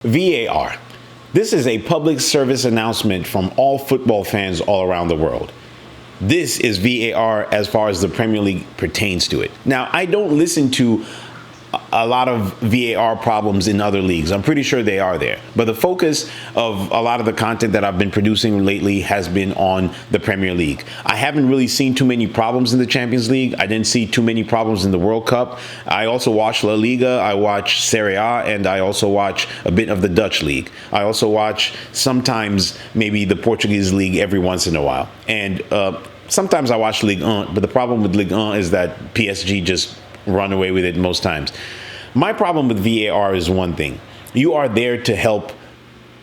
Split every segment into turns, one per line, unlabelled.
VAR. This is a public service announcement from all football fans all around the world. This is VAR as far as the Premier League pertains to it. Now, I don't listen to a lot of VAR problems in other leagues. I'm pretty sure they are there. But the focus of a lot of the content that I've been producing lately has been on the Premier League. I haven't really seen too many problems in the Champions League. I didn't see too many problems in the World Cup. I also watch La Liga, I watch Serie A, and I also watch a bit of the Dutch league. I also watch sometimes maybe the Portuguese league every once in a while. And sometimes I watch Ligue 1, but the problem with Ligue 1 is that PSG just run away with it most times. My problem with VAR is one thing. You are there to help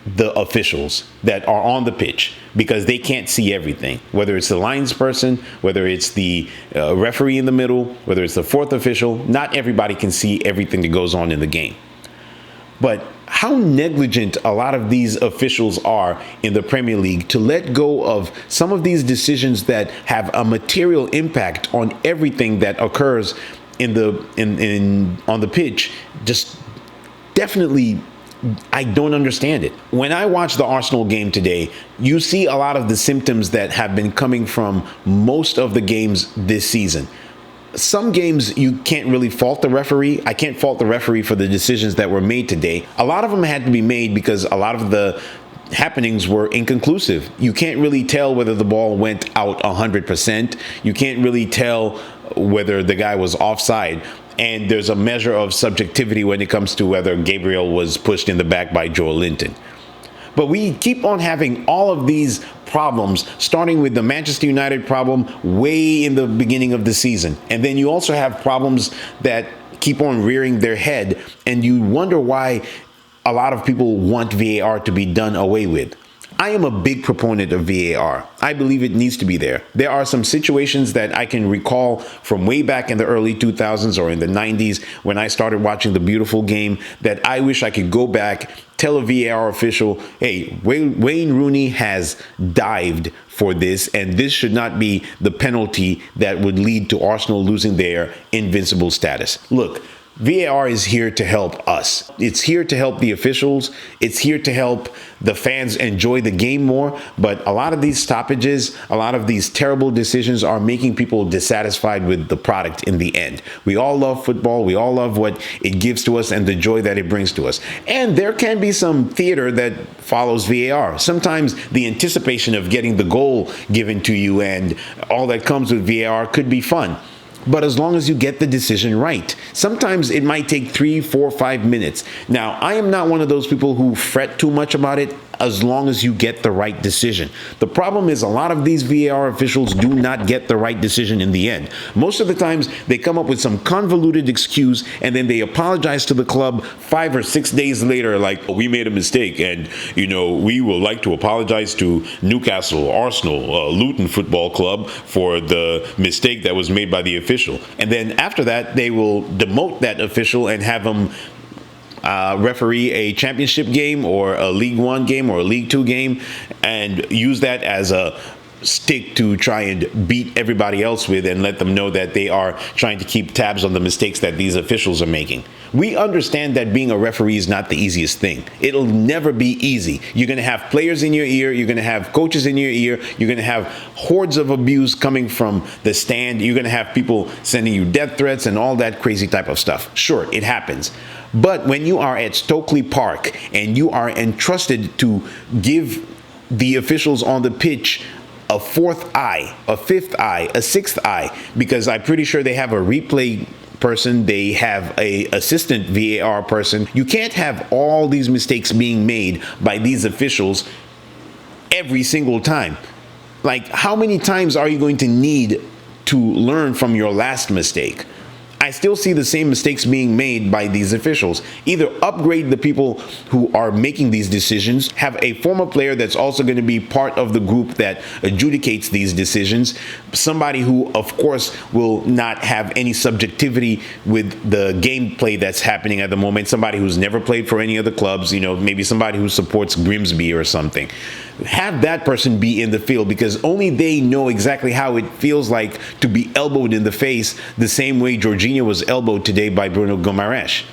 the officials that are on the pitch because they can't see everything, whether it's the lines person, whether it's the referee in the middle, whether it's the fourth official. Not everybody can see everything that goes on in the game. But how negligent a lot of these officials are in the Premier League to let go of some of these decisions that have a material impact on everything that occurs on the pitch. Just definitely, I don't understand it. When I watch the Arsenal game today, you see a lot of the symptoms that have been coming from most of the games this season. Some games you can't really fault the referee. I can't fault the referee for the decisions that were made today. A lot of them had to be made because a lot of the happenings were inconclusive. You can't really tell whether the ball went out 100%. You can't really tell whether the guy was offside. And there's a measure of subjectivity when it comes to whether Gabriel was pushed in the back by Joel Linton. But we keep on having all of these problems, starting with the Manchester United problem way in the beginning of the season. And then you also have problems that keep on rearing their head, and you wonder why a lot of people want VAR to be done away with. I am a big proponent of VAR. I believe it needs to be there. There are some situations that I can recall from way back in the early 2000s or in the 90s when I started watching the beautiful game that I wish I could go back, tell a VAR official, hey, Wayne Rooney has dived for this, and this should not be the penalty that would lead to Arsenal losing their invincible status. Look, VAR is here to help us. It's here to help the officials. It's here to help the fans enjoy the game more. But a lot of these stoppages, a lot of these terrible decisions are making people dissatisfied with the product in the end. We all love football. We all love what it gives to us and the joy that it brings to us. And there can be some theater that follows VAR. Sometimes the anticipation of getting the goal given to you and all that comes with VAR could be fun. But as long as you get the decision right, sometimes it might take 3, 4, 5 minutes. Now, I am not one of those people who fret too much about it as long as you get the right decision. The problem is a lot of these VAR officials do not get the right decision in the end. Most of the times they come up with some convoluted excuse and then they apologize to the club 5 or 6 days later like, we made a mistake and, we would like to apologize to Newcastle, Arsenal, Luton Football Club for the mistake that was made by the official. And then after that, they will demote that official and have him referee a championship game or a League One game or a League Two game and use that as a stick to try and beat everybody else with and let them know that they are trying to keep tabs on the mistakes that these officials are making. We understand that being a referee is not the easiest thing. It'll never be easy. You're going to have players in your ear. You're going to have coaches in your ear. You're going to have hordes of abuse coming from the stand. You're going to have people sending you death threats and all that crazy type of stuff. Sure, it happens. But when you are at Stokely Park and you are entrusted to give the officials on the pitch a fourth eye, a fifth eye, a sixth eye, because I'm pretty sure they have a replay person, they have a assistant VAR person. You can't have all these mistakes being made by these officials every single time. Like, how many times are you going to need to learn from your last mistake? I still see the same mistakes being made by these officials. Either upgrade the people who are making these decisions, have a former player that's also going to be part of the group that adjudicates these decisions, somebody who, of course, will not have any subjectivity with the gameplay that's happening at the moment, somebody who's never played for any other clubs, maybe somebody who supports Grimsby or something. Have that person be in the field because only they know exactly how it feels like to be elbowed in the face the same way Jorginho was elbowed today by Bruno Guimaraes.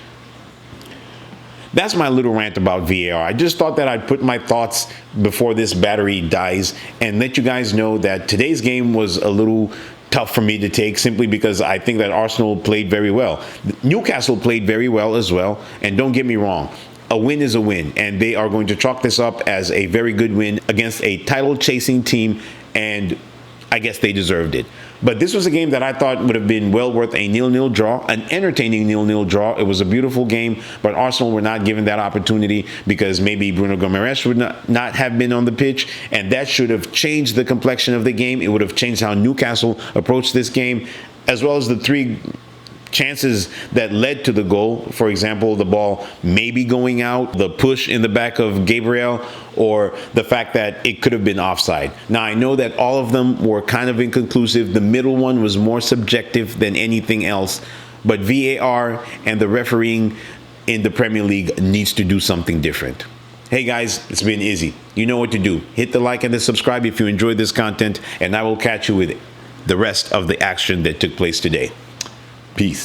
that's my little rant about VAR. I just thought that I'd put my thoughts before this battery dies and let you guys know that today's game was a little tough for me to take, simply because I think that Arsenal played very well. Newcastle played very well as well, and don't get me wrong, a win is a win, and they are going to chalk this up as a very good win against a title-chasing team, and I guess they deserved it. But this was a game that I thought would have been well worth a 0-0 draw, an entertaining 0-0 draw. It was a beautiful game, but Arsenal were not given that opportunity because maybe Bruno Guimaraes would not have been on the pitch, and that should have changed the complexion of the game. It would have changed how Newcastle approached this game, as well as the 3 chances that led to the goal. For example, the ball maybe going out, the push in the back of Gabriel, or the fact that it could have been offside. Now, I know that all of them were kind of inconclusive. The middle one was more subjective than anything else, but VAR and the refereeing in the Premier League needs to do something different. Hey guys, it's been Izzy. You know what to do. Hit the like and the subscribe if you enjoyed this content, and I will catch you with the rest of the action that took place today. Peace.